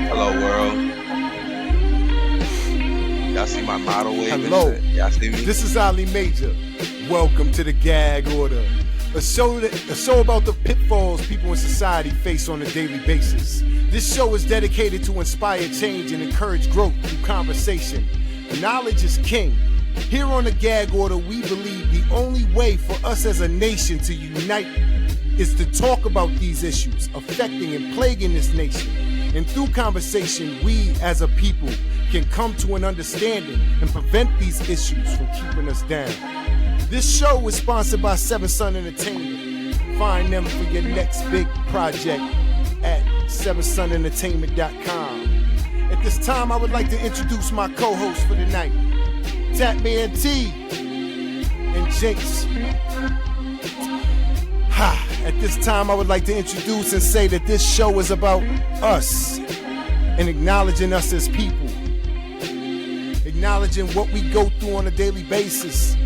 Hello, world. Y'all see my model wave and Hello, shit? Y'all see me? this is Ali Major. Welcome to the Gag-Order, a show about the pitfalls people in society face on a daily basis. This show is dedicated to inspire change and encourage growth through conversation. Knowledge is king. Here on the Gag-Order, we believe the only way for us as a nation to unite is to talk about these issues affecting and plaguing this nation. And through conversation, we as a people can come to an understanding and prevent these issues from keeping us down. This show is sponsored by Seven Sun Entertainment. Find them for your next big project at sevensunentertainment.com. At this time, I would like to introduce my co-hosts for the night, Tatman T and Jinx. At this time, I would like to introduce and say that this show is about us and acknowledging us as people, acknowledging what we go through on a daily basis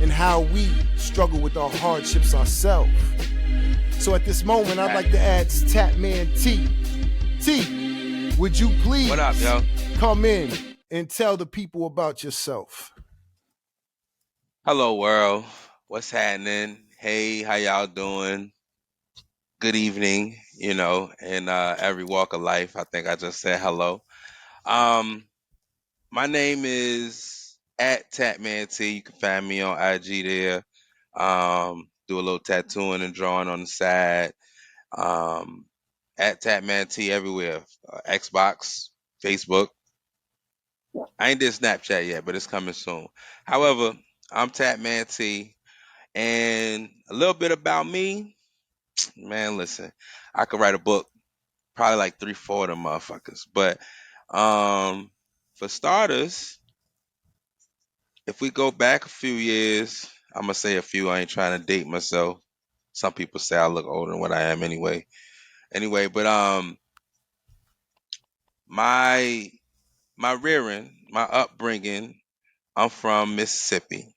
and how we struggle with our hardships ourselves. So at this moment, I'd like to ask Tatman T. T, would you please What up, yo? come in and tell the people about yourself? Hello, world. What's happening? Hey, how y'all doing? Good evening, in every walk of life. I think I just said hello. My name is at Tatman T. You can find me on IG there. Do a little tattooing and drawing on the side. At Tatman T everywhere. Xbox, Facebook. I ain't did Snapchat yet, but it's coming soon. However, I'm Tatman T, and a little bit about me. Man, listen, I could write a book, probably like 3-4 of them motherfuckers. But for starters, if we go back a few years, I'm gonna say a few. I ain't trying to date myself. Some people say I look older than what I am anyway. But my rearing, my upbringing, I'm from Mississippi.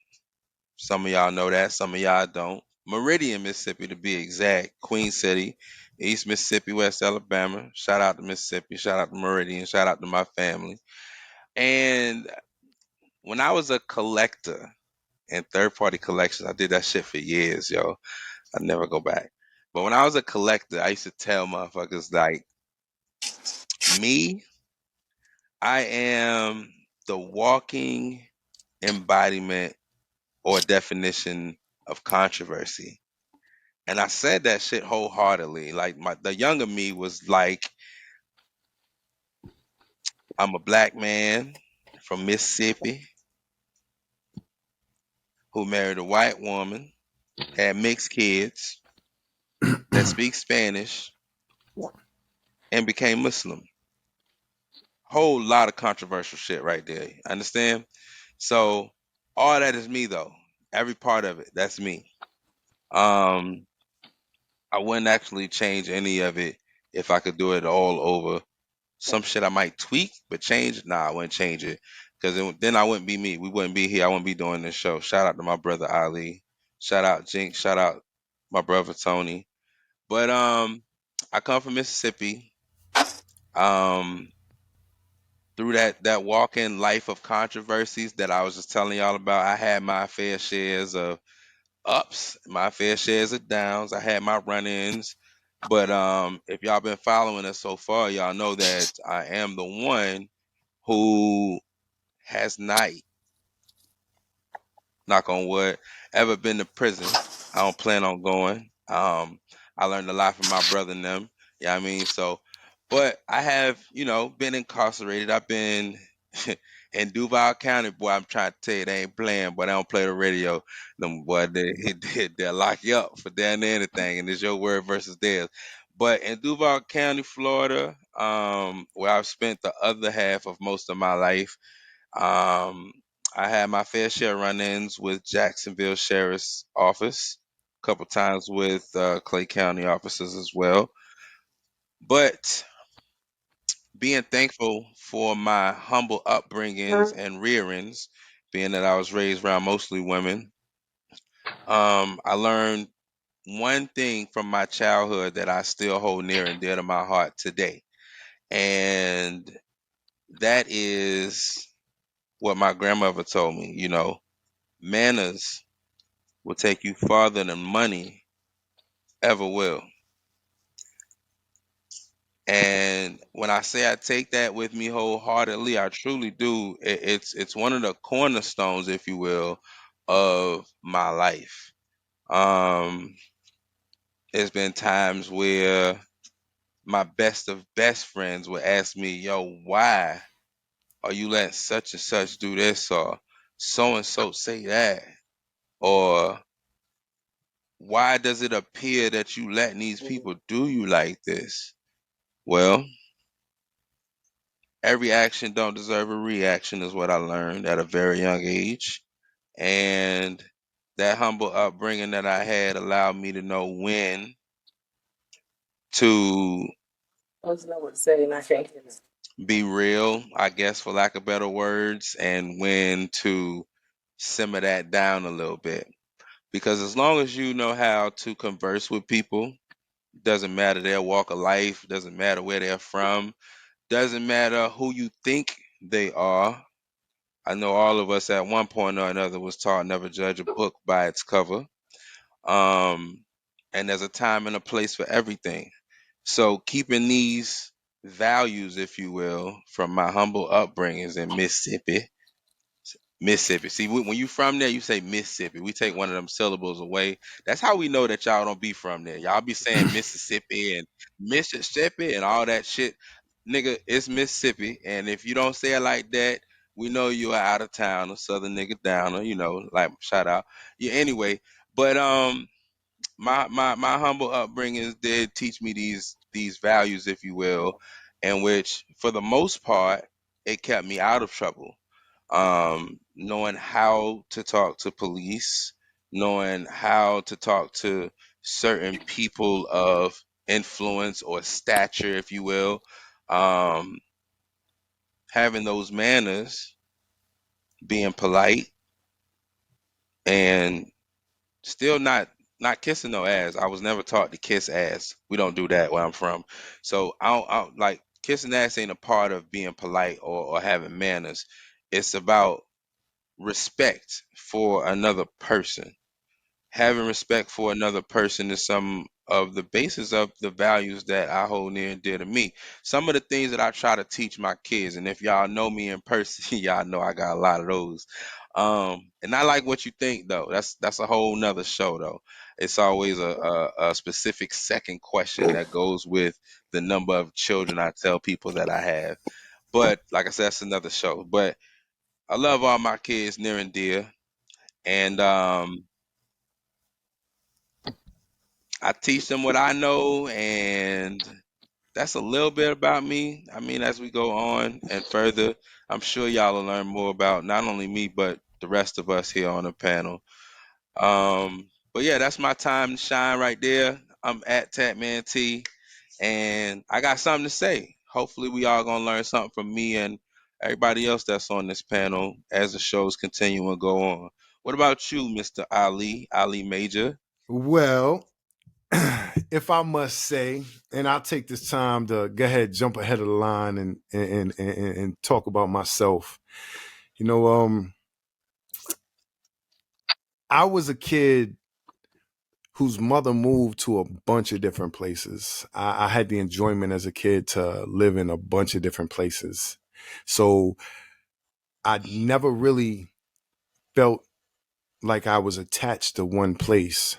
Some of y'all know that, some of y'all don't. Meridian, Mississippi to be exact. Queen City, East Mississippi, West Alabama. Shout out to Mississippi, shout out to Meridian, shout out to my family. And when I was a collector in third party collections, I did that shit for years, yo. I never go back. But when I was a collector, I used to tell motherfuckers like, me, I am the walking embodiment or definition of controversy. And I said that shit wholeheartedly. Like the younger me was like, I'm a black man from Mississippi who married a white woman, had mixed kids that speak Spanish, and became Muslim. Whole lot of controversial shit right there. Understand? So all that is me though. Every part of it, that's me. Um, I wouldn't actually change any of it if I could do it all over. Some shit I might tweak, but change, nah, I wouldn't change it. Because then I wouldn't be me. We wouldn't be here. I wouldn't be doing this show. Shout out to my brother Ali. Shout out Jinx. Shout out my brother Tony. But I come from Mississippi. Um, through that walking life of controversies that I was just telling y'all about, I had my fair shares of ups, my fair shares of downs. I had my run-ins. But if y'all been following us so far, y'all know that I am the one who has not, knock on wood, ever been to prison. I don't plan on going. I learned a lot from my brother and them. Yeah, I mean, so, but I have, been incarcerated. I've been in Duval County, boy. I'm trying to tell you, they ain't playing, but I don't play the radio. Them boy, they'll lock you up for damn near anything, and it's your word versus theirs. But in Duval County, Florida, where I've spent the other half of most of my life, um, I had my fair share run-ins with Jacksonville Sheriff's Office, a couple times with Clay County officers as well. But being thankful for my humble upbringings and rearings, being that I was raised around mostly women, I learned one thing from my childhood that I still hold near and dear to my heart today. And that is what my grandmother told me, manners will take you farther than money ever will. And when I say I take that with me wholeheartedly, I truly do. It's one of the cornerstones, if you will, of my life. Um, there's been times where my best of best friends would ask me, "Yo, why are you letting such and such do this, or so and so say that, or why does it appear that you letting these people do you like this?" Well, every action don't deserve a reaction is what I learned at a very young age. And that humble upbringing that I had allowed me to know when to be real, I guess, for lack of better words, and when to simmer that down a little bit. Because as long as you know how to converse with people, doesn't matter their walk of life, doesn't matter where they're from, doesn't matter who you think they are. I know all of us at one point or another was taught never judge a book by its cover. Um, and there's a time and a place for everything. So keeping these values, if you will, from my humble upbringings in Mississippi, Mississippi. See, when you from there, you say Mississippi. We take one of them syllables away. That's how we know that y'all don't be from there. Y'all be saying Mississippi and Mississippi and all that shit. Nigga, it's Mississippi. And if you don't say it like that, we know you are out of town, a southern nigga downer, like shout out. Yeah, anyway. But my humble upbringings did teach me these values, if you will, in which for the most part it kept me out of trouble. Knowing how to talk to police, knowing how to talk to certain people of influence or stature, if you will, um, having those manners, being polite, and still not kissing no ass. I was never taught to kiss ass. We don't do that where I'm from. So I don't like kissing ass ain't a part of being polite or having manners. It's about respect for another person. Having respect for another person is some of the basis of the values that I hold near and dear to me. Some of the things that I try to teach my kids, and if y'all know me in person, y'all know I got a lot of those. And I like what you think though. That's a whole nother show though. It's always a specific second question that goes with the number of children I tell people that I have. But like I said, that's another show. But I love all my kids near and dear, and I teach them what I know, and that's a little bit about me. I mean, as we go on and further, I'm sure y'all will learn more about not only me but the rest of us here on the panel. But yeah, that's my time to shine right there. I'm at Tatman T, and I got something to say. Hopefully, we all gonna learn something from me and everybody else that's on this panel as the shows continue and go on. What about you, Mr. Ali Major? Well, if I must say, and I'll take this time to go ahead, jump ahead of the line and talk about myself. You know, I was a kid whose mother moved to a bunch of different places. I had the enjoyment as a kid to live in a bunch of different places. So I never really felt like I was attached to one place.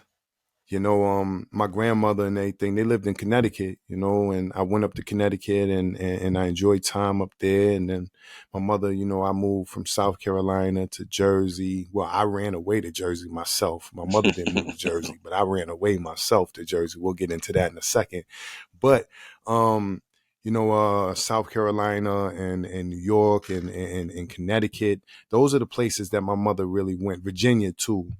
My grandmother and everything, they lived in Connecticut, and I went up to Connecticut and I enjoyed time up there. And then my mother, I moved from South Carolina to Jersey. Well, I ran away to Jersey myself. My mother didn't move to Jersey, but I ran away myself to Jersey. We'll get into that in a second. But, South Carolina and New York and Connecticut, those are the places that my mother really went. Virginia too.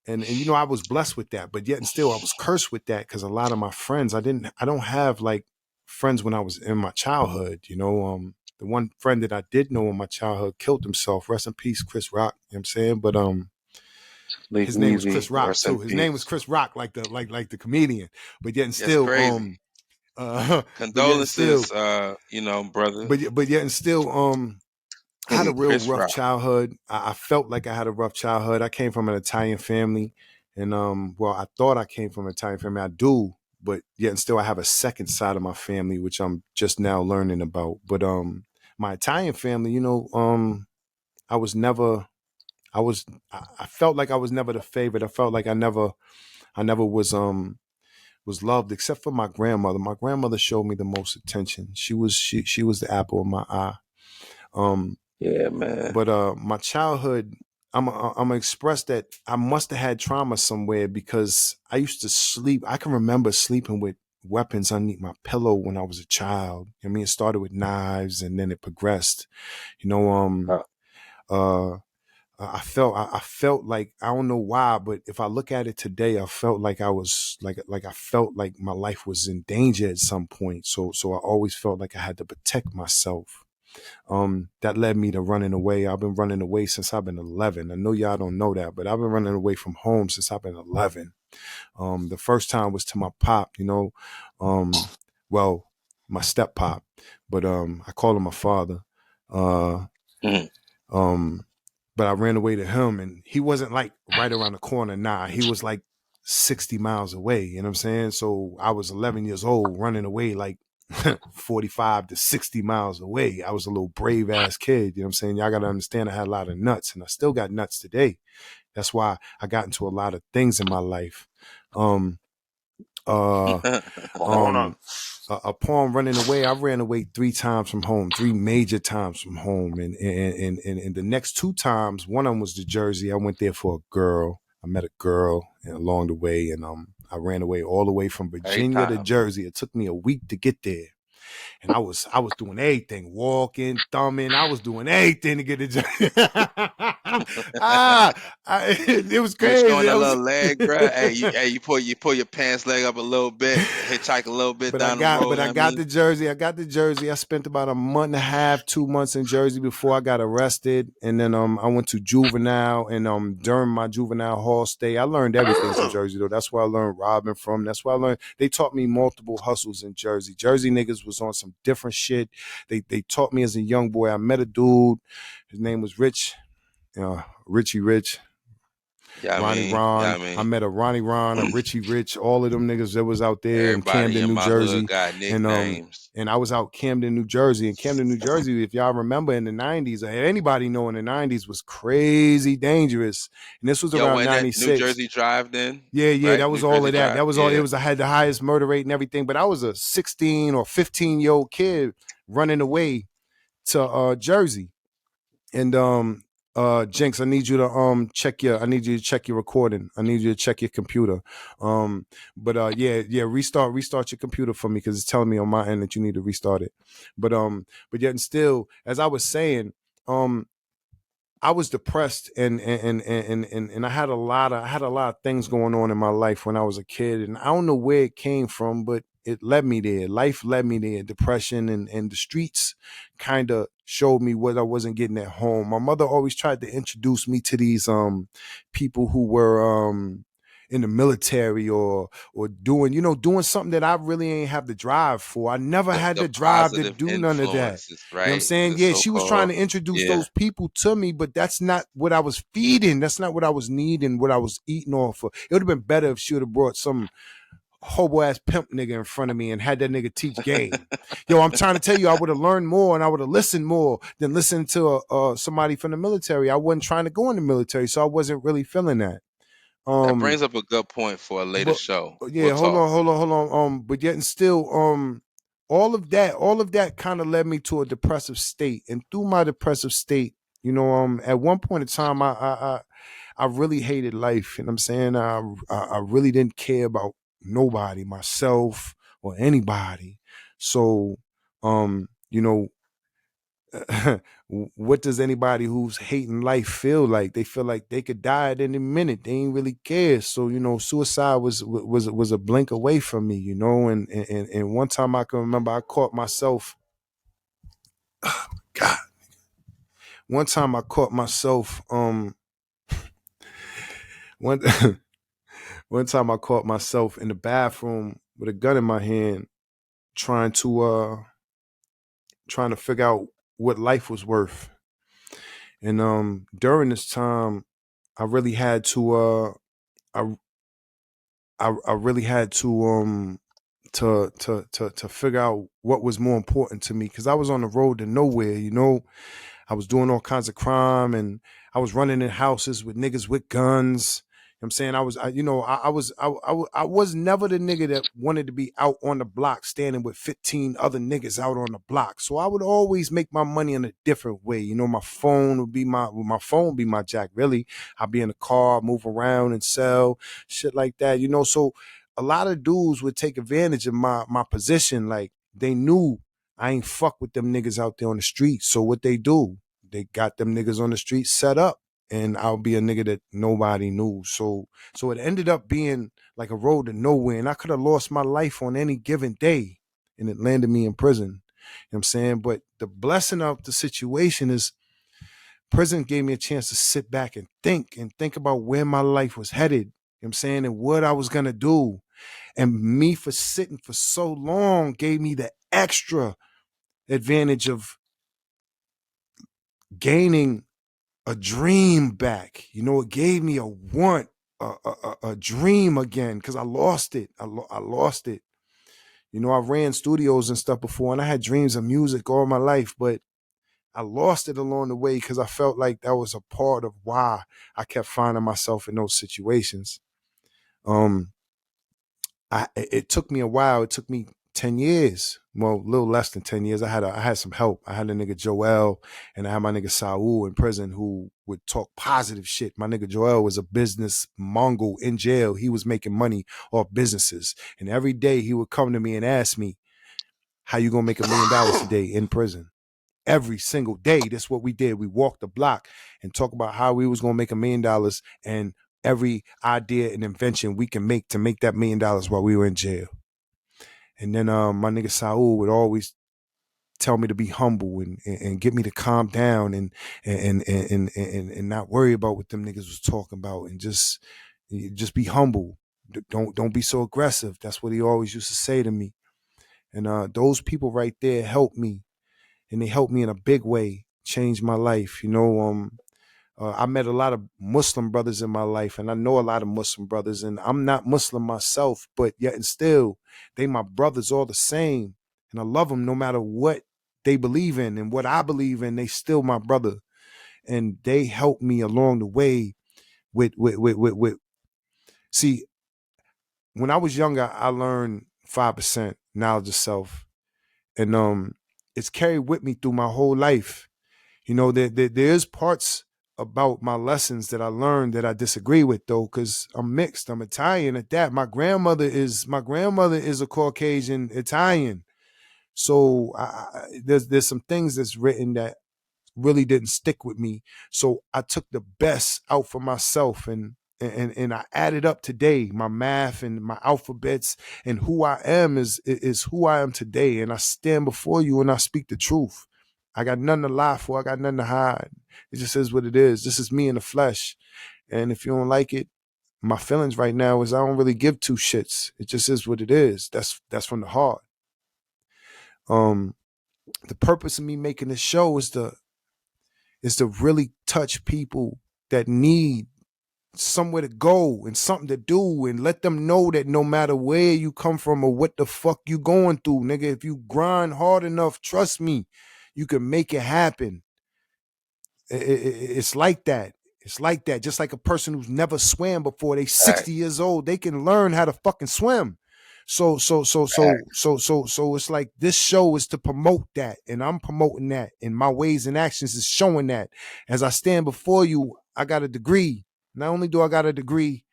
And I was blessed with that, but yet and still I was cursed with that because a lot of my friends I don't have like friends when I was in my childhood. The one friend that I did know in my childhood killed himself. Rest in peace, Chris Rock. You know what I'm saying? But Sleep his name was easy. Chris Rock Rest in too. His name was peace. Chris Rock, like the comedian. But yet and That's still, crazy. but yet and still, Condolences, brother. but yet and still, I had a real Chris rough Rock. childhood. I felt like I had a rough childhood. I came from an Italian family, and well, I thought I came from an Italian family. I do, but yet and still, I have a second side of my family which I'm just now learning about. But my Italian family, I was never. I felt like I was never the favorite. I felt like I never was loved except for my grandmother. My grandmother showed me the most attention. She was the apple of my eye. Um, Yeah, man. but my childhood, I'm gonna express that I must have had trauma somewhere because I used to sleep. I can remember sleeping with weapons underneath my pillow when I was a child. I mean, it started with knives and then it progressed. You know, Uh, uh, I felt like I don't know why, but if I look at it today, I felt like I was like I felt like my life was in danger at some point. So I always felt like I had to protect myself. That led me to running away. I've been running away since I've been 11. I know y'all don't know that, but I've been running away from home since I've been 11. The first time was to my pop, um, well, my step pop, but I call him my father. Uh, mm, um, but I ran away to him, and he wasn't like right around the corner. Nah, he was like 60 miles away. You know what I'm saying? So I was 11 years old running away like 45 to 60 miles away. I was a little brave ass kid. You know what I'm saying? Y'all got to understand I had a lot of nuts, and I still got nuts today. That's why I got into a lot of things in my life. Um, uh, Hold on. um, upon running away, I ran away 3 times from home, 3 major times from home. And the next 2 times, one of them was to Jersey. I went there for a girl. I met a girl along the way, and I ran away all the way from Every Virginia to time. Jersey. It took me a week to get there. And I was doing everything, walking, thumbing. I was doing everything to get to Jersey. It was You was showing crazy. that I was little leg, bro. You pull your pants leg up a little bit, hitchhike a little bit down the road. But You know I what I got mean, the Jersey. I got the Jersey. I spent about a month and a half, 2 months in Jersey before I got arrested. And then I went to juvenile, and during my juvenile hall stay, I learned everything from Jersey though. That's where I learned robbing from. That's where I learned they taught me multiple hustles in Jersey. Jersey niggas was on some different shit. They taught me as a young boy. I met a dude. His name was Rich, Richie Rich. yeah. I Ronnie mean, yeah. Ron. I I mean, met a Ronnie Ron, a Richie Rich, all of them niggas that was out there in everybody Camden, in New my hood Jersey. got And nicknames. and I was out Camden, New Jersey. And Camden, New Jersey, if y'all remember in the 90s, or anybody know in the 90s was crazy dangerous. And this was Yo, around when that New 96. Jersey Drive, then Yeah, right? that New was all Jersey of that. Drive. That was all it Yeah. was. I had the highest murder rate and everything, but I was a 16 or 15-year-old kid running away to Jersey. And Jinx, I need you to check your recording. I need you to check your computer. But yeah, restart your computer for me because it's telling me on my end that you need to restart it. But yet and still, as I was saying, I was depressed and I had a lot of things going on in my life when I was a kid, and I don't know where it came from, but it led me there. Life led me there. Depression and the streets kind of showed me what I wasn't getting at home. My mother always tried to introduce me to these people who were in the military or doing something that I really ain't have the drive for. I never had The the drive to positive do none of that. influences, You know what I'm right? saying? The Yeah, she was trying so-called. to introduce Yeah. those people to me, but that's not what I was feeding. That's not what I was needing, what I was eating off of. It would have been better if she would have brought some hobo ass pimp nigga in front of me and had that nigga teach game. Yo, I'm trying to tell you, I would have learned more and I would have listened more than listening to somebody from the military. I wasn't trying to go in the military, so I wasn't really feeling that. That Um, brings up a good point for a later but show. We'll yeah, talk. hold on. But yet and still, all of that kind of led me to a depressive state, and through my depressive state, at one point in time, I really hated life. You know what I'm saying? I really didn't care about nobody, myself or anybody. So, you know, what does anybody who's hating life feel like? They feel like they could die at any minute. They ain't really care. So suicide was a blink away from me. And one time I can remember I caught myself. God, one time I caught myself. one one time I caught myself in the bathroom with a gun in my hand, trying to figure out what life was worth. And during this time, I really had to I I really had to figure out what was more important to me, because I was on the road to nowhere. I was doing all kinds of crime, and I was running in houses with niggas with guns. You know what I'm saying? I was never the nigga that wanted to be out on the block standing with 15 other niggas out on the block. So I would always make my money in a different way. My phone would be my jack, really. I'd be in the car, move around and sell shit like that. So a lot of dudes would take advantage of my position. Like, they knew I ain't fuck with them niggas out there on the street. So what they do, they got them niggas on the street set up, and I'll be a nigga that nobody knew. So it ended up being like a road to nowhere, and I could have lost my life on any given day, and it landed me in prison. You know what I'm saying? But the blessing of the situation is prison gave me a chance to sit back and think about where my life was headed. You know what I'm saying? And what I was gonna do. And me for sitting for so long gave me the extra advantage of gaining a dream back. It gave me a want, a dream again, because I lost it. I lost it. I ran studios and stuff before, and I had dreams of music all my life, but I lost it along the way because I felt like that was a part of why I kept finding myself in those situations. It took me a while. It took me 10 years. Well, a little less than 10 years. I had some help. I had a nigga Joel, and I had my nigga Saul in prison who would talk positive shit. My nigga Joel was a business mongol in jail. He was making money off businesses. And every day he would come to me and ask me, how you gonna make $1 million today in prison? Every single day. That's what we did. We walked the block and talk about how we was gonna make $1 million, and every idea and invention we can make to make that $1 million while we were in jail. And then my nigga Saul would always tell me to be humble and get me to calm down and not worry about what them niggas was talking about, and just be humble. Don't be so aggressive. That's what he always used to say to me. And those people right there helped me, and they helped me in a big way, change my life. I met a lot of Muslim brothers in my life, and I know a lot of Muslim brothers, and I'm not Muslim myself, but yet and still, they my brothers all the same, and I love them no matter what they believe in and what I believe in. They still my brother, and they helped me along the way with. See, when I was younger, I learned 5% knowledge of self, and it's carried with me through my whole life. There's parts about my lessons that I learned that I disagree with, though, because I'm mixed. I'm Italian at that. My grandmother is a Caucasian Italian. So there's some things that's written that really didn't stick with me. So I took the best out for myself, and I added up today. My math and my alphabets and who I am is who I am today. And I stand before you and I speak the truth. I got nothing to lie for. I got nothing to hide. It just is what it is. This is me in the flesh. And if you don't like it, my feelings right now is I don't really give two shits. It just is what it is. That's from the heart. The purpose of me making this show is to really touch people that need somewhere to go and something to do, and let them know that no matter where you come from or what the fuck you going through, nigga, if you grind hard enough, trust me, you can make it happen. It's like that. It's like that. Just like a person who's never swam before, they 60 years old, they can learn how to fucking swim. So it's like this show is to promote that, and I'm promoting that, and my ways and actions is showing that. As I stand before you, I got a degree. Not only do I got a degree,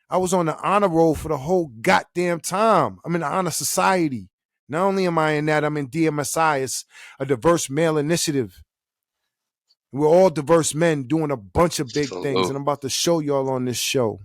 I was on the honor roll for the whole goddamn time. I'm in the honor society. Not only am I in that, I'm in DMSI. It's a diverse male initiative. We're all diverse men doing a bunch of big things, and I'm about to show y'all on this show.